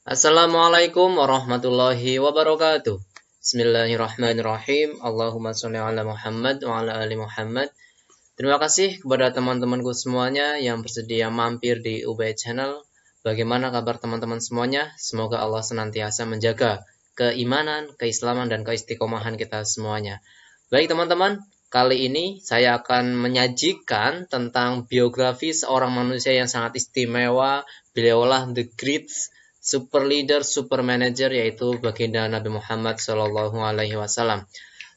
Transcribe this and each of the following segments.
Assalamualaikum warahmatullahi wabarakatuh. Bismillahirrahmanirrahim. Allahumma sholli ala Muhammad wa ala ali Muhammad. Terima kasih kepada teman-temanku semuanya yang bersedia mampir di UBay Channel. Bagaimana kabar teman-teman semuanya? Semoga Allah senantiasa menjaga keimanan, keislaman, dan keistiqomahan kita semuanya. Baik teman-teman, kali ini saya akan menyajikan tentang biografi seorang manusia yang sangat istimewa. Beliaulah the great super leader, super manager, yaitu baginda Nabi Muhammad Shallallahu Alaihi Wasallam.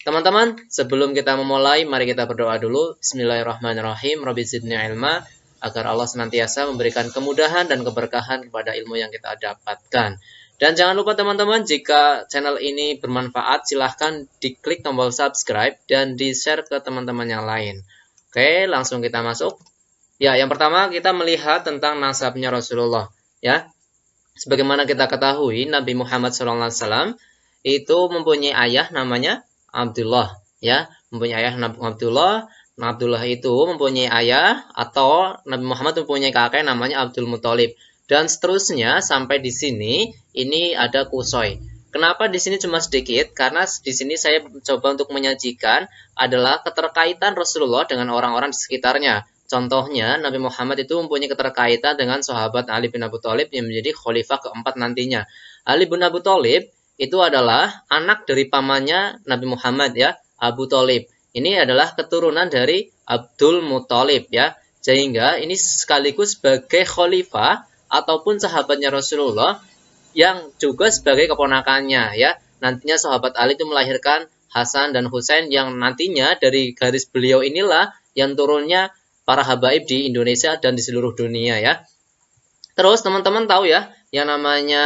Teman-teman, sebelum kita memulai, mari kita berdoa dulu. Bismillahirrahmanirrahim. Rabbi zidni ilma, agar Allah senantiasa memberikan kemudahan dan keberkahan kepada ilmu yang kita dapatkan. Dan jangan lupa teman-teman, jika channel ini bermanfaat, silahkan diklik tombol subscribe dan di-share ke teman-teman yang lain. Oke, langsung kita masuk. Ya, yang pertama kita melihat tentang nasabnya Rasulullah. Ya, sebagaimana kita ketahui, Nabi Muhammad SAW itu mempunyai ayah namanya Abdullah. Ya, mempunyai ayah Abdullah. Abdullah itu mempunyai ayah, atau Nabi Muhammad mempunyai kakek namanya Abdul Muthalib. Dan seterusnya sampai di sini ini ada Qusay. Kenapa di sini cuma sedikit? Karena di sini saya coba untuk menyajikan adalah keterkaitan Rasulullah dengan orang-orang di sekitarnya. Contohnya, Nabi Muhammad itu mempunyai keterkaitan dengan sahabat Ali bin Abi Thalib yang menjadi khalifah keempat nantinya. Ali bin Abi Thalib itu adalah anak dari pamannya Nabi Muhammad, ya, Abu Thalib. Ini adalah keturunan dari Abdul Muthalib, ya. Sehingga ini sekaligus sebagai khalifah ataupun sahabatnya Rasulullah yang juga sebagai keponakannya, ya. Nantinya sahabat Ali itu melahirkan Hasan dan Husain yang nantinya dari garis beliau inilah yang turunnya para habaib di Indonesia dan di seluruh dunia, ya. Terus teman-teman tahu ya yang namanya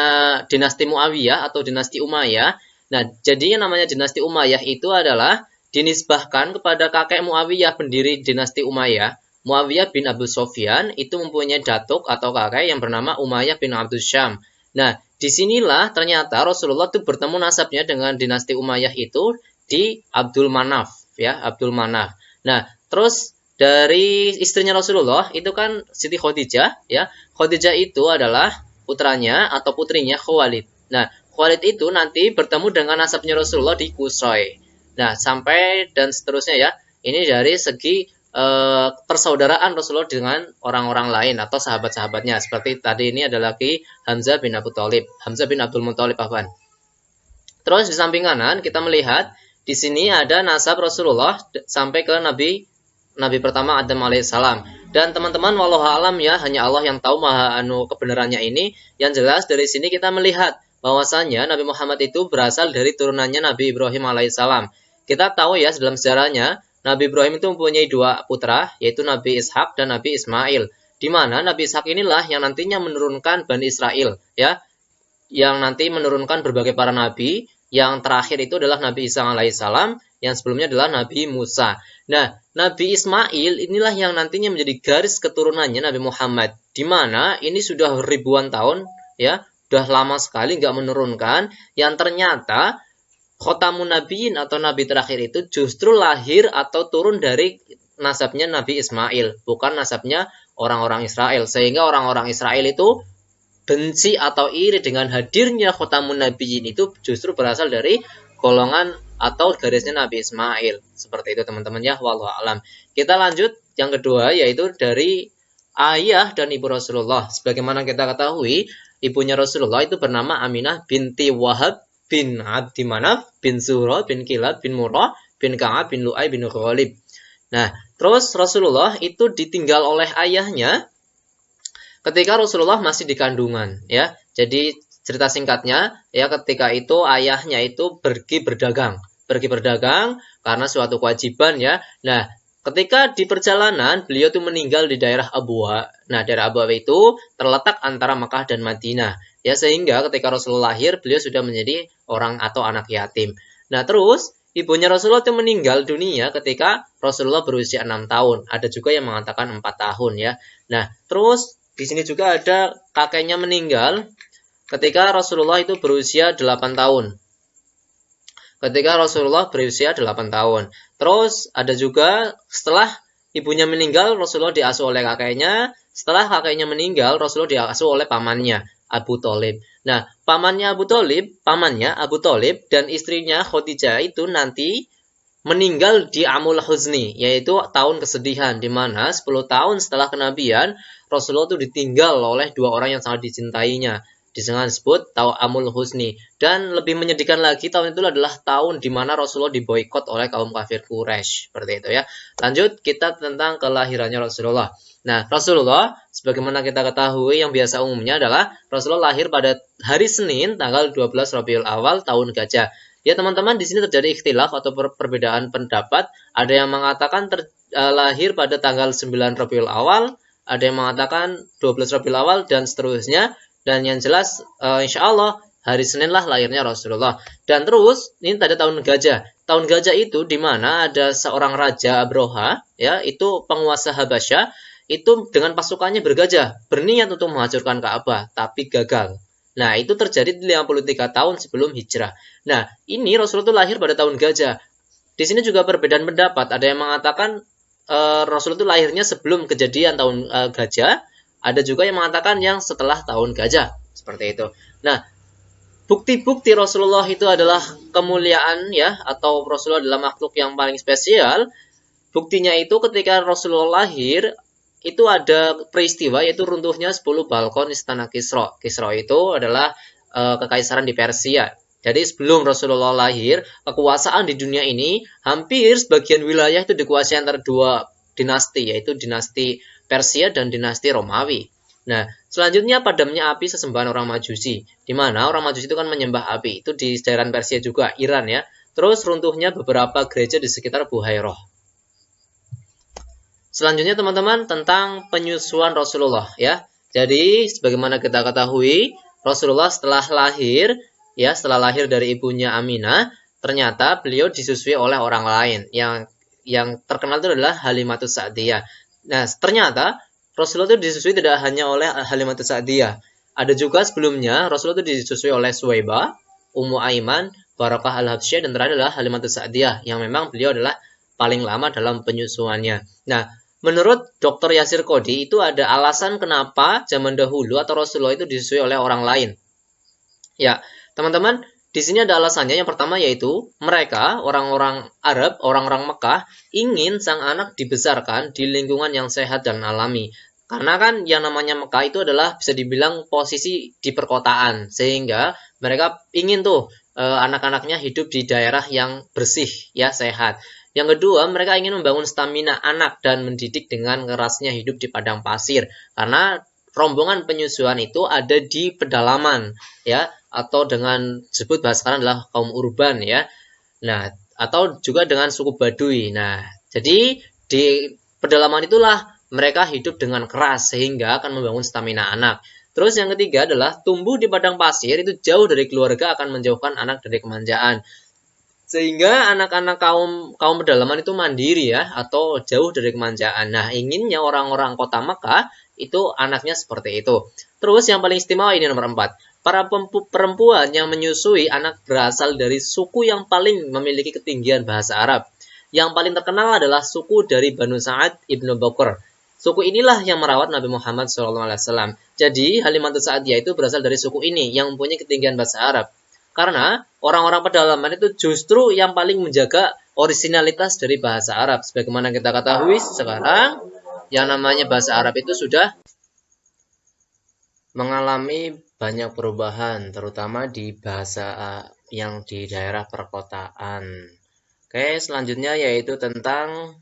dinasti Muawiyah atau dinasti Umayyah. Nah, jadi yang namanya dinasti Umayyah itu adalah dinisbahkan kepada kakek Muawiyah, pendiri dinasti Umayyah. Muawiyah bin Abu Sufyan itu mempunyai datuk atau kakek yang bernama Umayyah bin Abdus Syam. Nah, disinilah ternyata Rasulullah itu bertemu nasabnya dengan dinasti Umayyah itu di Abdul Manaf, ya, Abdul Manaf. Nah, terus dari istrinya Rasulullah itu kan Siti Khadijah, ya. Khadijah itu adalah putranya atau putrinya Khalid. Nah, Khalid itu nanti bertemu dengan nasabnya Rasulullah di Qusay. Nah, sampai dan seterusnya, ya. Ini dari segi persaudaraan Rasulullah dengan orang-orang lain atau sahabat-sahabatnya. Seperti tadi ini adalah lagi Hamzah bin Abu Thalib, Hamzah bin Abdul Muthalib, afwan. Terus di samping kanan kita melihat di sini ada nasab Rasulullah sampai ke Nabi pertama Adam alaihissalam. Dan teman-teman, wallahu alam, ya, hanya Allah yang tahu maha kebenarannya ini. Yang jelas dari sini kita melihat bahwasanya Nabi Muhammad itu berasal dari turunannya Nabi Ibrahim alaihissalam. Kita tahu ya dalam sejarahnya Nabi Ibrahim itu mempunyai dua putra, yaitu Nabi Ishak dan Nabi Ismail. Di mana Nabi Ishak inilah yang nantinya menurunkan Bani Israel, ya, yang nanti menurunkan berbagai para nabi. Yang terakhir itu adalah Nabi Isa alaihissalam, yang sebelumnya adalah Nabi Musa. Nah, Nabi Ismail inilah yang nantinya menjadi garis keturunannya Nabi Muhammad, di mana ini sudah ribuan tahun, ya, sudah lama sekali nggak menurunkan. Yang ternyata Khotamun Nabiin atau Nabi terakhir itu justru lahir atau turun dari nasabnya Nabi Ismail, bukan nasabnya orang-orang Israel. Sehingga orang-orang Israel itu benci atau iri dengan hadirnya Khotamun Nabiyyin itu justru berasal dari golongan atau garisnya Nabi Ismail. Seperti itu teman-teman, ya, wallahu alam. Kita lanjut yang kedua, yaitu dari ayah dan ibu Rasulullah. Sebagaimana kita ketahui, ibunya Rasulullah itu bernama Aminah binti Wahab bin Abdi Manaf bin Zuhra bin Kilab bin Murrah bin Ka'ab bin Lu'ay bin Ghalib. Nah, terus Rasulullah itu ditinggal oleh ayahnya ketika Rasulullah masih di kandungan, ya. Jadi cerita singkatnya, ya, ketika itu ayahnya itu pergi berdagang karena suatu kewajiban, ya. Nah, ketika di perjalanan beliau itu meninggal di daerah Abwa. Nah, daerah Abwa itu terletak antara Makkah dan Madinah, ya, sehingga ketika Rasulullah lahir beliau sudah menjadi orang atau anak yatim. Nah, terus ibunya Rasulullah itu meninggal dunia ketika Rasulullah berusia 6 tahun. Ada juga yang mengatakan 4 tahun, ya. Nah, terus di sini juga ada kakeknya meninggal ketika Rasulullah itu berusia 8 tahun. Ketika Rasulullah berusia 8 tahun. Terus ada juga setelah ibunya meninggal, Rasulullah diasuh oleh kakeknya. Setelah kakeknya meninggal, Rasulullah diasuh oleh pamannya. Abu Thalib. Nah, pamannya Abu Thalib dan istrinya Khadijah itu nanti meninggal di Amul Huzni, yaitu tahun kesedihan, di mana 10 tahun setelah kenabian Rasulullah itu ditinggal oleh dua orang yang sangat dicintainya. Disebut tahun Amul Huzni. Dan lebih menyedihkan lagi, tahun itu adalah tahun di mana Rasulullah diboikot oleh kaum kafir Quraisy. Seperti itu ya. Lanjut, kita tentang kelahirannya Rasulullah. Nah, Rasulullah, sebagaimana kita ketahui yang biasa umumnya adalah Rasulullah lahir pada hari Senin, tanggal 12 Rabiul Awal, tahun Gajah. Ya teman-teman, di sini terjadi ikhtilaf atau perbedaan pendapat. Ada yang mengatakan lahir pada tanggal 9 Rabiul Awal, ada yang mengatakan 12 Rabiul Awal, dan seterusnya. Dan yang jelas, insya Allah hari Senin lah lahirnya Rasulullah. Dan terus, ini pada tahun Gajah. Tahun Gajah itu di mana ada seorang raja Abroha, ya, itu penguasa Habasyah, itu dengan pasukannya bergajah, berniat untuk menghancurkan Ka'bah, tapi gagal. Nah, itu terjadi 53 tahun sebelum hijrah. Nah, ini Rasulullah itu lahir pada tahun Gajah. Di sini juga perbedaan pendapat. Ada yang mengatakan Rasulullah itu lahirnya sebelum kejadian tahun Gajah. Ada juga yang mengatakan yang setelah tahun Gajah. Seperti itu. Nah, bukti-bukti Rasulullah itu adalah kemuliaan ya, atau Rasulullah adalah makhluk yang paling spesial. Buktinya itu ketika Rasulullah lahir, itu ada peristiwa yaitu runtuhnya 10 balkon istana Kisra. Kisra itu adalah kekaisaran di Persia. Jadi sebelum Rasulullah lahir, kekuasaan di dunia ini hampir sebagian wilayah itu dikuasai antara dua dinasti, yaitu dinasti Persia dan dinasti Romawi. Nah, selanjutnya padamnya api sesembahan orang Majusi, di mana orang Majusi itu kan menyembah api. Itu di daerah Persia juga, Iran ya. Terus runtuhnya beberapa gereja di sekitar Buhairah. Selanjutnya teman-teman tentang penyusuan Rasulullah ya. Jadi sebagaimana kita ketahui, Rasulullah setelah lahir dari ibunya Aminah, ternyata beliau disusui oleh orang lain yang terkenal itu adalah Halimatus Sa'diyah. Nah, ternyata Rasulullah itu disusui tidak hanya oleh Halimatus Sa'diyah. Ada juga sebelumnya Rasulullah itu disusui oleh Suwaibah, Ummu Aiman, Barakah Al-Habsyah, dan terakhir adalah Halimatus Sa'diyah yang memang beliau adalah paling lama dalam penyusuannya. Nah, menurut Dr. Yasir Qodhi itu ada alasan kenapa zaman dahulu atau Rasulullah itu disusui oleh orang lain. Ya, teman-teman, di sini ada alasannya. Yang pertama yaitu mereka, orang-orang Arab, orang-orang Mekah, ingin sang anak dibesarkan di lingkungan yang sehat dan alami. Karena kan yang namanya Mekah itu adalah bisa dibilang posisi di perkotaan. Sehingga mereka ingin tuh anak-anaknya hidup di daerah yang bersih, ya sehat. Yang kedua, mereka ingin membangun stamina anak dan mendidik dengan kerasnya hidup di padang pasir. Karena rombongan penyusuan itu ada di pedalaman, ya, atau dengan disebut bahasa sekarang adalah kaum urban, ya. Nah, atau juga dengan suku Baduy. Nah, jadi di pedalaman itulah mereka hidup dengan keras sehingga akan membangun stamina anak. Terus yang ketiga adalah tumbuh di padang pasir itu jauh dari keluarga akan menjauhkan anak dari kemanjaan. Sehingga anak-anak kaum pedalaman itu mandiri ya, atau jauh dari kemanjaan. Nah, inginnya orang-orang kota Mekah itu anaknya seperti itu. Terus yang paling istimewa ini nomor 4. Para perempuan yang menyusui anak berasal dari suku yang paling memiliki ketinggian bahasa Arab. Yang paling terkenal adalah suku dari Banu Sa'ad Ibnu Bakr. Suku inilah yang merawat Nabi Muhammad SAW. Jadi Halimatus Sa'diyah itu berasal dari suku ini yang mempunyai ketinggian bahasa Arab. Karena orang-orang pedalaman itu justru yang paling menjaga orisinalitas dari bahasa Arab. Sebagaimana kita ketahui sekarang, yang namanya bahasa Arab itu sudah mengalami banyak perubahan, terutama di bahasa yang di daerah perkotaan. Oke, selanjutnya yaitu tentang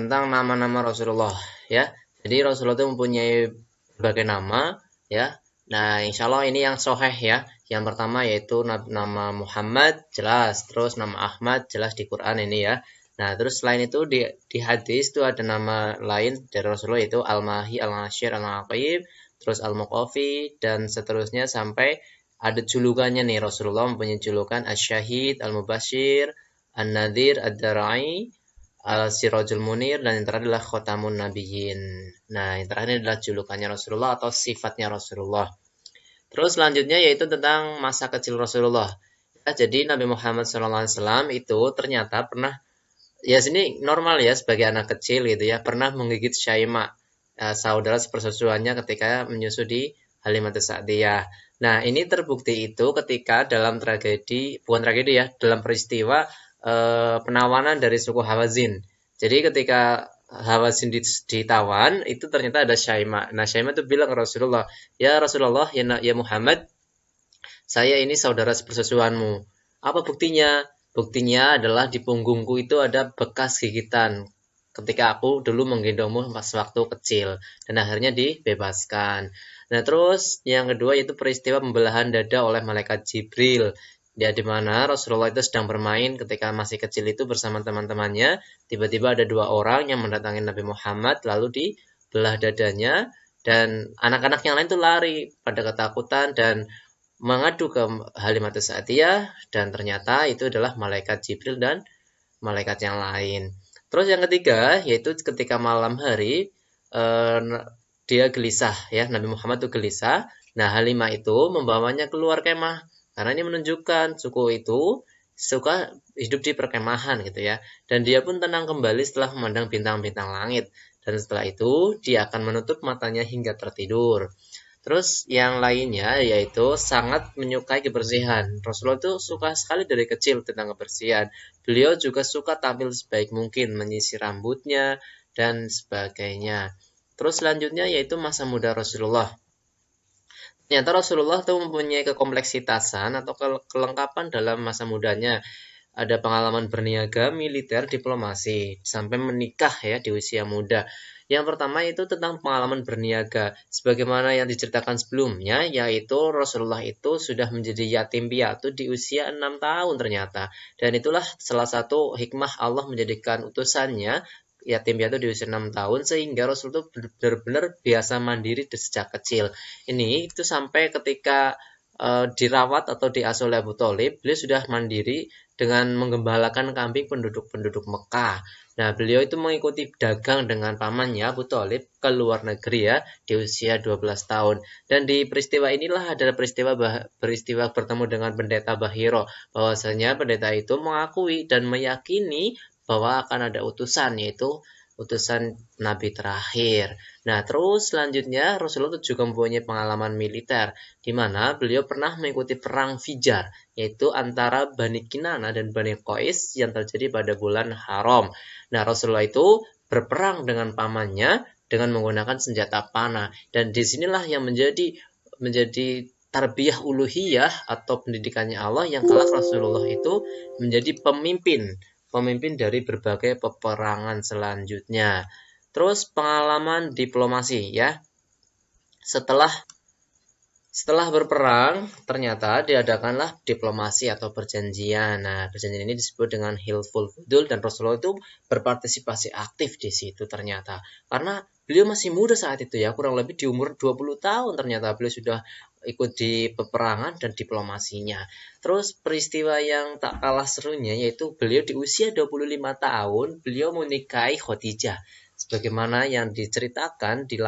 nama-nama Rasulullah, ya. Jadi Rasulullah itu mempunyai berbagai nama, ya. Nah, insya Allah ini yang sahih ya. Yang pertama yaitu nama Muhammad, jelas. Terus nama Ahmad, jelas di Quran ini ya. Nah, terus selain itu di hadis itu ada nama lain dari Rasulullah yaitu Al-Mahi, Al-Nashir, Al-Aqib, terus Al-Muqafi, dan seterusnya sampai ada julukannya nih. Rasulullah mempunyai julukan Asy-Syahid, Al-Mubashir, An-Nadhir, Ad-Darai, Al-Sirajul Munir, dan yang terakhir adalah Khotamun Nabiyyin. Nah, yang terakhir adalah julukannya Rasulullah atau sifatnya Rasulullah. Terus selanjutnya yaitu tentang masa kecil Rasulullah. Ya, jadi Nabi Muhammad SAW itu ternyata pernah, ya sini normal ya sebagai anak kecil gitu ya, pernah menggigit Syaimah. saudara sepersusuannya ketika menyusu di Halimatus Sa'diyah. Nah, ini terbukti itu ketika dalam tragedi, bukan tragedi ya, dalam peristiwa penawanan dari suku Hawazin. Jadi ketika Hawazin ditawan, itu ternyata ada Syaimah. Nah, Syaimah itu bilang ke Rasulullah, "Ya Rasulullah, ya Muhammad, saya ini saudara sepersusuanmu. Apa buktinya? Buktinya adalah di punggungku itu ada bekas gigitan ketika aku dulu menggendongmu pas waktu kecil dan akhirnya dibebaskan." Nah, terus yang kedua yaitu peristiwa pembelahan dada oleh malaikat Jibril. Ya, di mana Rasulullah itu sedang bermain ketika masih kecil itu bersama teman-temannya. Tiba-tiba ada dua orang yang mendatangi Nabi Muhammad lalu dibelah dadanya dan anak-anak yang lain tuh lari pada ketakutan dan mengadu ke Halimatus Sa'diyah dan ternyata itu adalah malaikat Jibril dan malaikat yang lain. Terus yang ketiga yaitu ketika malam hari dia gelisah ya, Nabi Muhammad itu gelisah. Nah, Halimah itu membawanya keluar kemah karena ini menunjukkan suku itu suka hidup di perkemahan gitu ya. Dan dia pun tenang kembali setelah memandang bintang-bintang langit. Dan setelah itu dia akan menutup matanya hingga tertidur. Terus yang lainnya yaitu sangat menyukai kebersihan. Rasulullah itu suka sekali dari kecil tentang kebersihan. Beliau juga suka tampil sebaik mungkin, menyisir rambutnya dan sebagainya. Terus selanjutnya yaitu masa muda Rasulullah. Ternyata Rasulullah itu mempunyai kekompleksitasan atau kelengkapan dalam masa mudanya. Ada pengalaman berniaga, militer, diplomasi, sampai menikah ya di usia muda. Yang pertama itu tentang pengalaman berniaga. Sebagaimana yang diceritakan sebelumnya, yaitu Rasulullah itu sudah menjadi yatim piatu di usia 6 tahun ternyata. Dan itulah salah satu hikmah Allah menjadikan utusannya yatim piatu di usia 6 tahun sehingga Rasul itu benar-benar biasa mandiri sejak kecil. Ini itu sampai ketika dirawat atau diasuh oleh Abu Thalib, beliau sudah mandiri dengan menggembalakan kambing penduduk-penduduk Mekah. Nah, beliau itu mengikuti dagang dengan pamannya Abu Thalib ke luar negeri ya di usia 12 tahun. Dan di peristiwa inilah adalah peristiwa bertemu dengan pendeta Bahiro, bahwasanya pendeta itu mengakui dan meyakini bahwa akan ada utusan, yaitu utusan Nabi terakhir. Nah, terus selanjutnya Rasulullah juga mempunyai pengalaman militer, di mana beliau pernah mengikuti perang Fijar, yaitu antara Bani Kinana dan Bani Qais yang terjadi pada bulan Haram. Nah, Rasulullah itu berperang dengan pamannya dengan menggunakan senjata panah, dan disinilah yang menjadi tarbiyah uluhiyah atau pendidikannya Allah yang kelak Rasulullah itu menjadi pemimpin dari berbagai peperangan selanjutnya. Terus pengalaman diplomasi ya. Setelah berperang, ternyata diadakanlah diplomasi atau perjanjian. Nah, perjanjian ini disebut dengan Hilful Fudul dan Rasulullah itu berpartisipasi aktif di situ ternyata. Karena beliau masih muda saat itu ya, kurang lebih di umur 20 tahun ternyata beliau sudah ikut di peperangan dan diplomasinya. Terus peristiwa yang tak kalah serunya yaitu beliau di usia 25 tahun, beliau menikahi Khadijah. Sebagaimana yang diceritakan di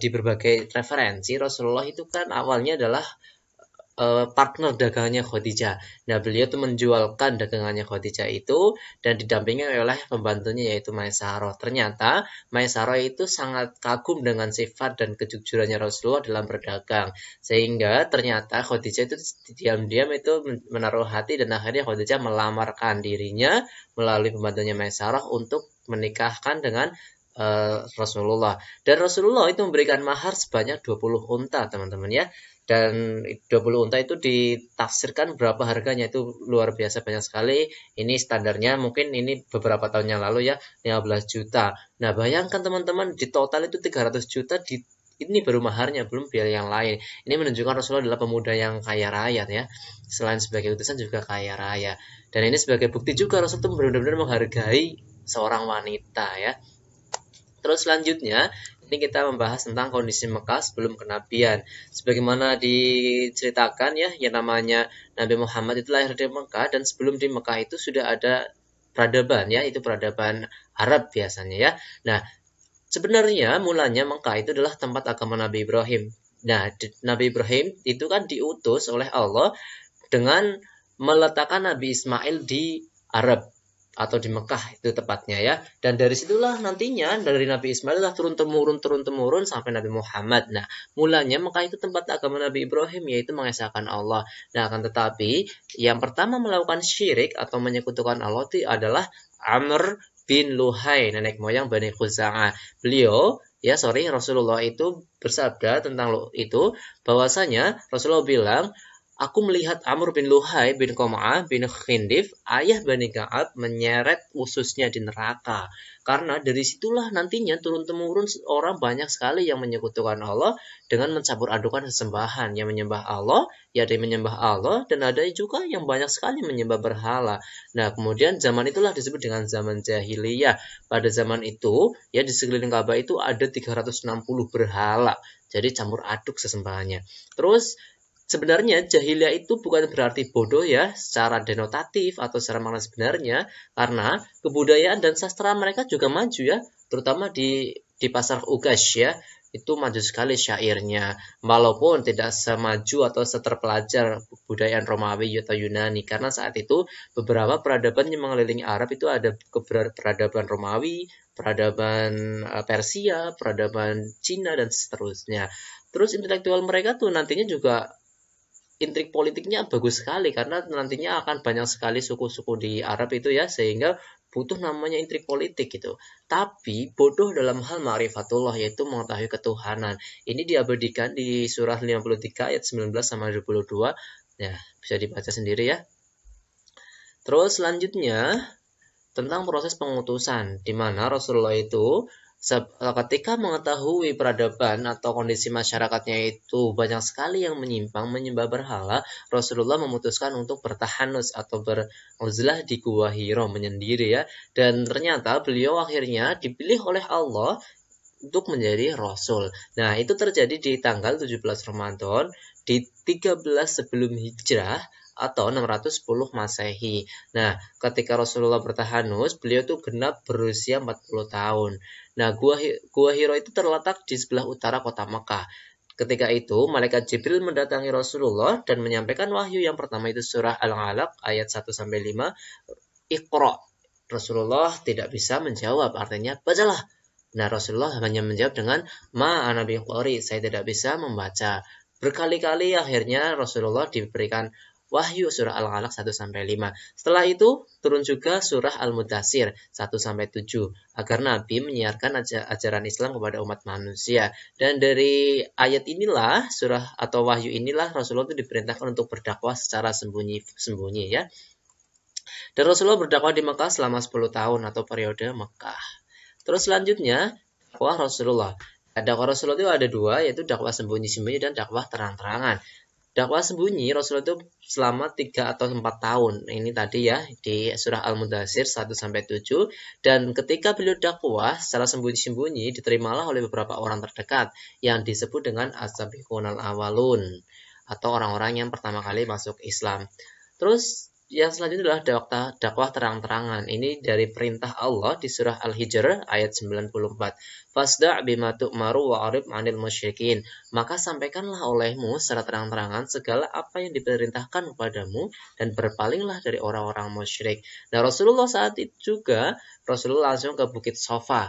berbagai referensi, Rasulullah itu kan awalnya adalah partner dagangnya Khadijah. Nah, beliau tuh menjualkan dagangannya Khadijah itu dan didampingi oleh pembantunya yaitu Maisarah. Ternyata Maisarah itu sangat kagum dengan sifat dan kejujurannya Rasulullah dalam berdagang. Sehingga ternyata Khadijah itu diam-diam itu menaruh hati dan akhirnya Khadijah melamarkan dirinya melalui pembantunya Maisarah untuk menikahkan dengan Rasulullah. Dan Rasulullah itu memberikan mahar sebanyak 20 unta, teman-teman ya. Dan 20 unta itu ditafsirkan berapa harganya itu luar biasa banyak sekali. Ini standarnya mungkin ini beberapa tahun yang lalu ya 15 juta. Nah, bayangkan teman-teman di total itu 300 juta ini baru maharnya, belum biaya yang lain. Ini menunjukkan Rasulullah adalah pemuda yang kaya raya ya. Selain sebagai utusan juga kaya raya. Dan ini sebagai bukti juga Rasul itu benar-benar menghargai seorang wanita ya. Terus selanjutnya ini kita membahas tentang kondisi Mekah sebelum kenabian. Sebagaimana diceritakan ya, yang namanya Nabi Muhammad itu lahir di Mekah dan sebelum di Mekah itu sudah ada peradaban ya, itu peradaban Arab biasanya ya. Nah, sebenarnya mulanya Mekah itu adalah tempat agama Nabi Ibrahim. Nah, Nabi Ibrahim itu kan diutus oleh Allah dengan meletakkan Nabi Ismail di Arab. atau di Mekah itu tepatnya ya. Dan dari situlah nantinya dari Nabi Ismail lah turun temurun sampai Nabi Muhammad. Nah, mulanya Mekah itu tempat agama Nabi Ibrahim, yaitu mengesahkan Allah. Nah, akan tetapi yang pertama melakukan syirik atau menyekutukan Allah itu adalah Amr bin Luhai, nenek moyang Bani Khuza'ah. Rasulullah itu bersabda tentang itu, bahwasanya Rasulullah bilang, aku melihat Amr bin Luhai bin Qam'ah bin Khindif, ayah Bani Ka'ab, menyeret ususnya di neraka. Karena dari situlah nantinya turun-temurun orang banyak sekali yang menyekutukan Allah dengan mencampur adukan sesembahan. Yang menyembah Allah, ya ada yang menyembah Allah, dan ada juga yang banyak sekali menyembah berhala. Nah, kemudian zaman itulah disebut dengan zaman jahiliyah. Pada zaman itu, ya di sekeliling Ka'bah itu ada 360 berhala. Jadi campur aduk sesembahannya. Terus sebenarnya jahiliyah itu bukan berarti bodoh ya secara denotatif atau secara makna sebenarnya, karena kebudayaan dan sastra mereka juga maju ya, terutama di pasar Ugash ya, itu maju sekali syairnya, walaupun tidak semaju atau seterpelajar kebudayaan Romawi atau Yunani, karena saat itu beberapa peradaban yang mengelilingi Arab itu ada peradaban Romawi, peradaban Persia, peradaban Cina, dan seterusnya. Terus intelektual mereka tuh nantinya juga intrik politiknya bagus sekali, karena nantinya akan banyak sekali suku-suku di Arab itu ya, sehingga butuh namanya intrik politik gitu. Tapi bodoh dalam hal ma'rifatullah, yaitu mengetahui ketuhanan. Ini diabadikan di surah 53 ayat 19 sama 22. Ya, bisa dibaca sendiri ya. Terus selanjutnya tentang proses pengutusan, di mana Rasulullah itu ketika mengetahui peradaban atau kondisi masyarakatnya itu banyak sekali yang menyimpang menyembah berhala, Rasulullah memutuskan untuk bertahanus atau beruzlah di Gua Hiro menyendiri ya. Dan ternyata beliau akhirnya dipilih oleh Allah untuk menjadi Rasul. Nah, itu terjadi di tanggal 17 Ramadan di 13 sebelum Hijrah atau 610 Masehi. Nah, ketika Rasulullah bertahanus, beliau tuh genap berusia 40 tahun. Nah, Gua Hiro itu terletak di sebelah utara kota Mekah. Ketika itu, malaikat Jibril mendatangi Rasulullah dan menyampaikan wahyu yang pertama itu surah Al-Alaq ayat 1-5, Iqra. Rasulullah tidak bisa menjawab, artinya bacalah. Nah, Rasulullah hanya menjawab dengan ma ana biqari, saya tidak bisa membaca. Berkali-kali akhirnya Rasulullah diberikan wahyu surah Al-Alaq 1-5. Setelah itu turun juga surah Al-Mudaththir 1-7 agar Nabi menyiarkan ajaran Islam kepada umat manusia. Dan dari ayat inilah, surah atau wahyu inilah, Rasulullah itu diperintahkan untuk berdakwah secara sembunyi-sembunyi ya. Dan Rasulullah berdakwah di Mekah selama 10 tahun atau periode Mekah. Terus selanjutnya, dakwah Rasulullah. Dakwah Rasulullah itu ada dua, yaitu dakwah sembunyi-sembunyi dan dakwah terang-terangan. Dakwah sembunyi Rasulullah itu selama 3 atau 4 tahun. Ini tadi ya di surah Al-Mudaththir 1-7. Dan ketika beliau dakwah secara sembunyi-sembunyi, diterimalah oleh beberapa orang terdekat yang disebut dengan as-sabiqunal awalun, atau orang-orang yang pertama kali masuk Islam. Terus yang selanjutnya adalah dakwah terang-terangan. Ini dari perintah Allah di surah Al-Hijr ayat 94. Fasda' bima tu'maru wa'arib 'anil musyrikin. Maka sampaikanlah olehmu secara terang-terangan segala apa yang diperintahkan kepadamu dan berpalinglah dari orang-orang musyrik. Nah, Rasulullah saat itu juga Rasulullah langsung ke Bukit Sofa.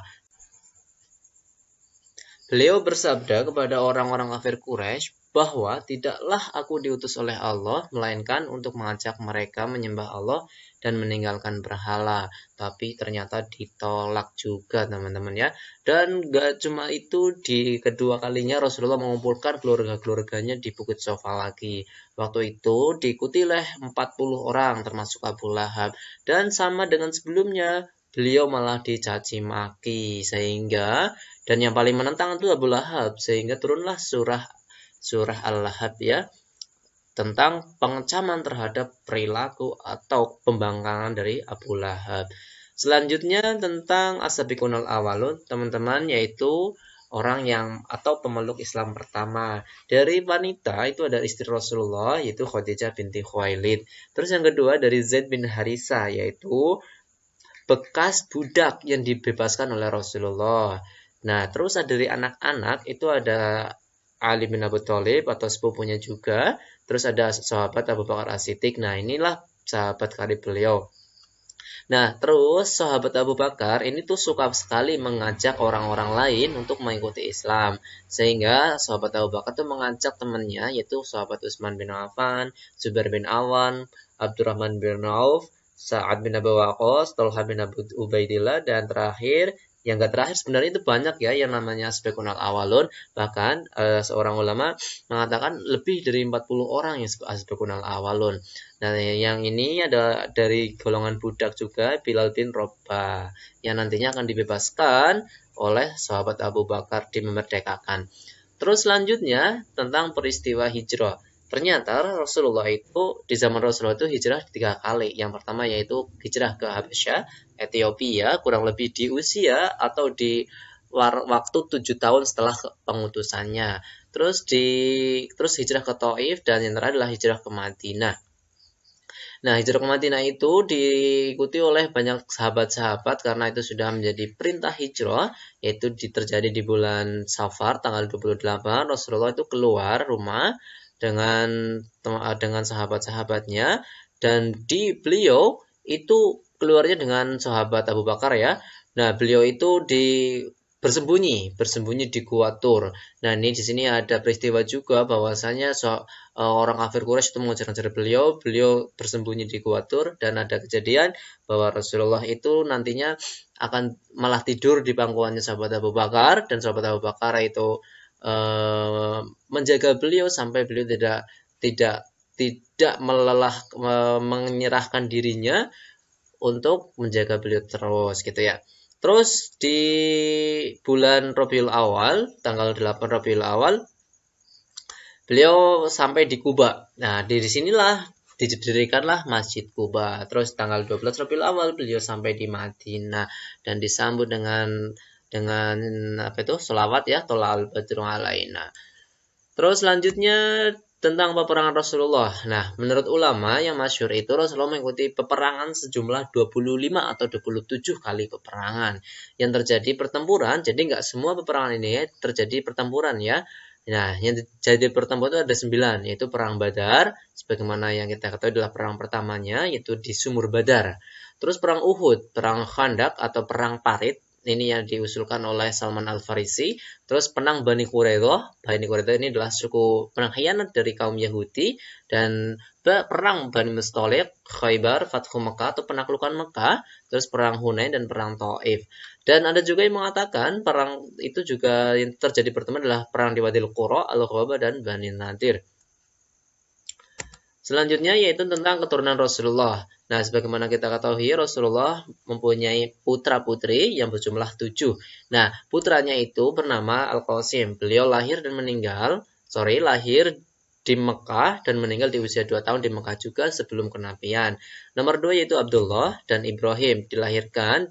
Beliau bersabda kepada orang-orang kafir Quraisy bahwa tidaklah aku diutus oleh Allah melainkan untuk mengajak mereka menyembah Allah dan meninggalkan berhala. Tapi ternyata ditolak juga teman-teman ya. Dan gak cuma itu, di kedua kalinya Rasulullah mengumpulkan keluarga-keluarganya di Bukit Sofa lagi. Waktu itu diikuti oleh 40 orang termasuk Abu Lahab. Dan sama dengan sebelumnya, beliau malah dicaci maki, sehingga dan yang paling menentang itu Abu Lahab, sehingga turunlah surah Al-Lahab ya, tentang pengecaman terhadap perilaku atau pembangkangan dari Abu Lahab. Selanjutnya tentang as-sabiqunal awalun teman-teman, yaitu orang yang atau pemeluk Islam pertama. Dari wanita itu ada istri Rasulullah, yaitu Khadijah binti Khuwailid. Terus yang kedua dari Zaid bin Harithah, yaitu bekas budak yang dibebaskan oleh Rasulullah. Nah, terus dari anak-anak itu ada Ali bin Abi Thalib atau sepupunya juga. Terus ada sahabat Abu Bakar As-Siddiq. Nah, inilah sahabat karib beliau. Nah, terus sahabat Abu Bakar ini tuh suka sekali mengajak orang-orang lain untuk mengikuti Islam. Sehingga sahabat Abu Bakar tuh mengajak temannya, yaitu sahabat Utsman bin Affan, Zubair bin Awan, Abdurrahman bin Auf, Sa'ad bin Abi Waqqas, Talha bin Abu Ubaidillah, dan terakhir, yang gak terakhir sebenarnya itu banyak ya yang namanya Asbiqunal Awalun. Bahkan seorang ulama mengatakan lebih dari 40 orang yang Asbiqunal Awalun. Nah, yang ini ada dari golongan budak juga, Bilal bin Rabah, yang nantinya akan dibebaskan oleh sahabat Abu Bakar dimerdekakan. Terus selanjutnya tentang peristiwa hijrah. Ternyata Rasulullah itu di zaman Rasulullah itu hijrah 3 kali. Yang pertama yaitu hijrah ke Habasyah, Ethiopia, kurang lebih di usia atau di waktu 7 tahun setelah pengutusannya. Terus hijrah ke Taif, dan yang terakhir adalah hijrah ke Madinah. Nah, hijrah ke Madinah itu diikuti oleh banyak sahabat-sahabat karena itu sudah menjadi perintah hijrah, yaitu terjadi di bulan Safar tanggal 28. Rasulullah itu keluar rumah dengan sahabat-sahabatnya, dan beliau itu keluarnya dengan sahabat Abu Bakar ya. Nah, beliau itu bersembunyi di Gua Tur. Nah, ini di sini ada peristiwa juga bahwasanya orang kafir Quraisy itu mengejar-ngejar beliau bersembunyi di Gua Tur, dan ada kejadian bahwa Rasulullah itu nantinya akan malah tidur di pangkuannya sahabat Abu Bakar, dan sahabat Abu Bakar itu menjaga beliau sampai beliau tidak menyerahkan dirinya untuk menjaga beliau terus gitu ya. Terus di bulan Rabiul Awal, tanggal 8 Rabiul Awal, beliau sampai di Kuba. Nah, di sinilah didirikanlah Masjid Kuba. Terus tanggal 12 Rabiul Awal beliau sampai di Madinah dan disambut dengan apa itu? Sholawat ya, Tola'al Badru Alaina. Terus selanjutnya tentang peperangan Rasulullah. Nah, menurut ulama yang masyhur itu Rasulullah mengikuti peperangan sejumlah 25 atau 27 kali peperangan yang terjadi pertempuran. Jadi nggak semua peperangan ini terjadi pertempuran ya. Nah, yang terjadi pertempuran itu ada 9, yaitu perang Badar, sebagaimana yang kita ketahui adalah perang pertamanya, yaitu di Sumur Badar. Terus perang Uhud, perang Khandaq atau perang Parit, ini yang diusulkan oleh Salman Al-Farisi. Terus penang Bani Quraidah. Bani Quraidah ini adalah suku pengkhianat dari kaum Yahudi. Dan perang Bani Mustaliq, Khaybar, Fathu Mekah atau penaklukan Mekah. Terus perang Hunain dan perang Taif. Dan ada juga yang mengatakan perang itu juga yang terjadi pertama adalah perang di Wadil Qura, Al-Ghabah dan Bani Nadir. Selanjutnya yaitu tentang keturunan Rasulullah. Nah, sebagaimana kita ketahui Rasulullah mempunyai putra-putri yang berjumlah 7. Nah, putranya itu bernama Al-Qasim. Beliau lahir di Mekah dan meninggal di usia 2 tahun di Mekah juga sebelum kenabian. Nomor 2 yaitu Abdullah dan Ibrahim, dilahirkan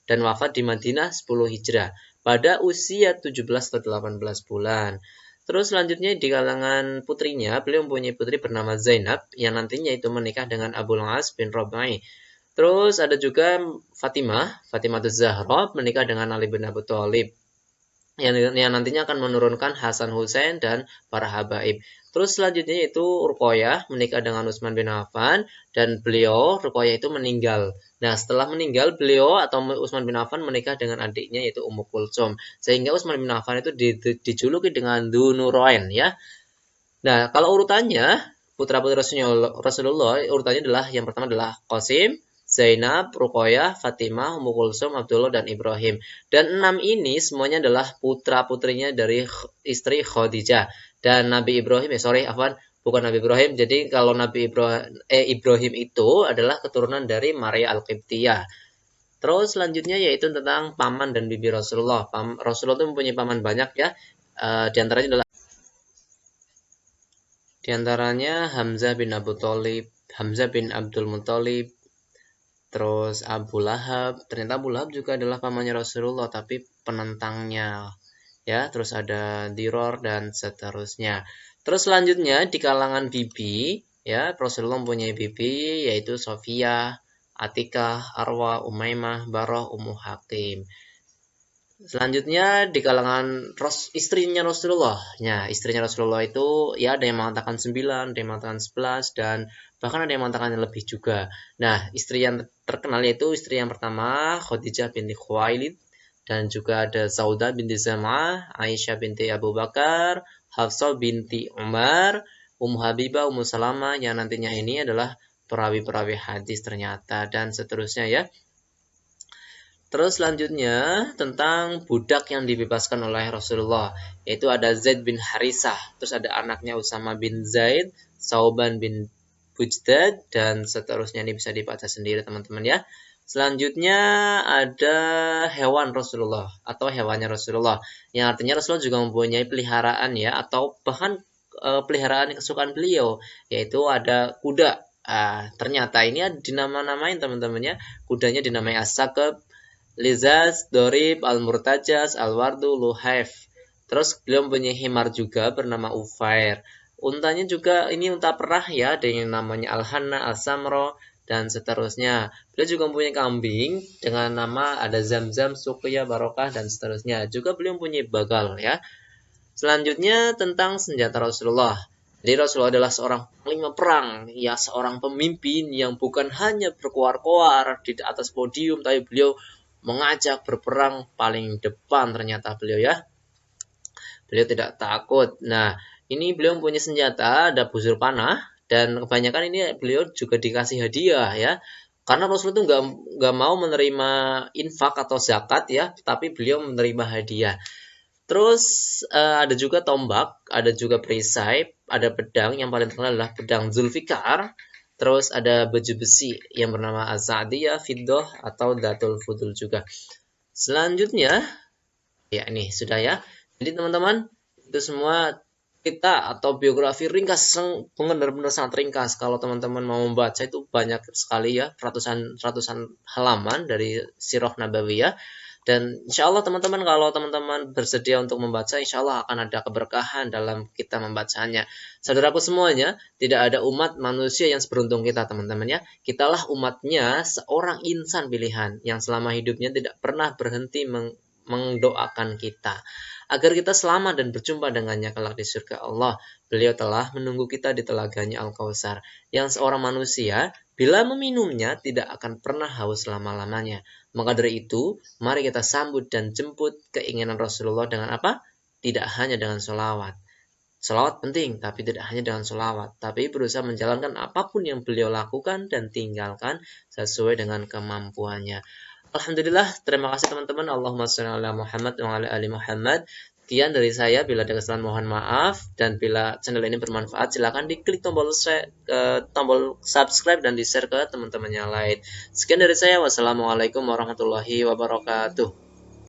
dan wafat di Madinah 10 Hijrah pada usia 17 atau 18 bulan. Terus selanjutnya di kalangan putrinya, beliau mempunyai putri bernama Zainab yang nantinya itu menikah dengan Abul As bin Rabai. Terus ada juga Fatimah Zahra menikah dengan Ali bin Abi Thalib yang nantinya akan menurunkan Hasan Hussein dan para habaib. Terus selanjutnya yaitu Ruqayyah menikah dengan Utsman bin Affan, dan Ruqayyah itu meninggal. Nah, setelah meninggal beliau atau Utsman bin Affan menikah dengan adiknya yaitu Ummu Kulsum. Sehingga Utsman bin Affan itu dijuluki dengan Dzunurain ya. Nah, kalau urutannya putra-putri Rasulullah urutannya adalah yang pertama adalah Qasim, Zainab, Ruqayyah, Fatimah, Ummu Kulsum, Abdullah, dan Ibrahim. Dan 6 ini semuanya adalah putra-putrinya dari istri Khadijah. Dan Nabi Ibrahim, bukan Nabi Ibrahim. Jadi kalau Ibrahim itu adalah keturunan dari Maria Al-Qibtiyah. Terus selanjutnya yaitu tentang paman dan bibi Rasulullah. Rasulullah itu mempunyai paman banyak ya. Di antaranya Hamzah bin Abdul Muthalib, terus Abu Lahab. Ternyata Abu Lahab juga adalah pamannya Rasulullah tapi penentangnya ya. Terus ada Diror dan seterusnya. Terus selanjutnya di kalangan bibi ya, Rasulullah mempunyai bibi yaitu Sofiyah, Atikah, Arwa, Umaymah, Baroh, Ummu Hakim. Selanjutnya di kalangan istrinya Rasulullah. Ya, istrinya Rasulullah itu ya ada yang mengatakan 9, ada yang mengatakan 11, dan bahkan ada yang mengatakan yang lebih juga. Nah, istri yang terkenal yaitu istri yang pertama Khadijah binti Khuwailid, dan juga ada Saudah binti Zam'ah, Aisyah binti Abu Bakar, Hafsah binti Umar, Ummu Habibah, Ummu Salamah, yang nantinya ini adalah perawi-perawi hadis ternyata, dan seterusnya ya. Terus selanjutnya tentang budak yang dibebaskan oleh Rasulullah, yaitu ada Zaid bin Harisah, terus ada anaknya Usama bin Zaid, Sauban bin Bujdad, dan seterusnya. Ini bisa dibaca sendiri teman-teman ya. Selanjutnya ada hewan Rasulullah atau hewannya Rasulullah, yang artinya Rasulullah juga mempunyai peliharaan ya, atau bahkan peliharaan kesukaan beliau, yaitu ada kuda. Ternyata ini dinama-namain teman-teman ya. Kudanya dinamai As-Sakab, Lizaz, Dorib, Al-Murtajas, Al-Wardu, Luhaif. Terus beliau mempunyai himar juga bernama Ufair. Untanya juga ini unta perah ya, ada yang namanya Al-Hanna, Al-Samro, dan seterusnya. Beliau juga mempunyai kambing dengan nama ada Zamzam, Suqya, Barokah, dan seterusnya. Juga beliau mempunyai bagal ya. Selanjutnya tentang senjata Rasulullah. Jadi Rasulullah adalah seorang panglima perang, ya seorang pemimpin yang bukan hanya berkoar-koar di atas podium, tapi beliau mengajak berperang paling depan ternyata beliau ya. Beliau tidak takut. Nah, ini beliau mempunyai senjata, ada busur panah, dan kebanyakan ini beliau juga dikasih hadiah ya. Karena Rasul itu nggak mau menerima infak atau zakat ya, tapi beliau menerima hadiah. Terus ada juga tombak, ada juga perisai, ada pedang, yang paling terkenal adalah pedang Zulfikar. Terus ada baju besi yang bernama Az-Za'diyah, Fiddah, atau Datul Fudul juga. Selanjutnya, ya ini sudah ya. Jadi teman-teman, itu semua kita atau biografi ringkas, benar-benar sangat ringkas. Kalau teman-teman mau membaca itu banyak sekali ya, ratusan halaman dari Sirah Nabawiyah. Dan insya Allah teman-teman, kalau teman-teman bersedia untuk membaca, insya Allah akan ada keberkahan dalam kita membacanya. Saudaraku semuanya, tidak ada umat manusia yang seberuntung kita teman-teman ya. Kitalah umatnya, seorang insan pilihan yang selama hidupnya tidak pernah berhenti mendoakan kita agar kita selamat dan berjumpa dengannya kelak di surga Allah. Beliau telah menunggu kita di telaganya Al-Kautsar, yang seorang manusia bila meminumnya tidak akan pernah haus selama-lamanya. Maka dari itu, mari kita sambut dan jemput keinginan Rasulullah dengan apa? Tidak hanya dengan sholawat. Sholawat penting, tapi tidak hanya dengan sholawat, tapi berusaha menjalankan apapun yang beliau lakukan dan tinggalkan sesuai dengan kemampuannya. Alhamdulillah, terima kasih teman-teman. Allahumma sholli ala Muhammad wa ala ali Muhammad. Sekian dari saya, bila ada kesalahan mohon maaf, dan bila channel ini bermanfaat silakan diklik tombol subscribe dan di-share ke teman-teman yang lain. Sekian dari saya, wassalamualaikum warahmatullahi wabarakatuh.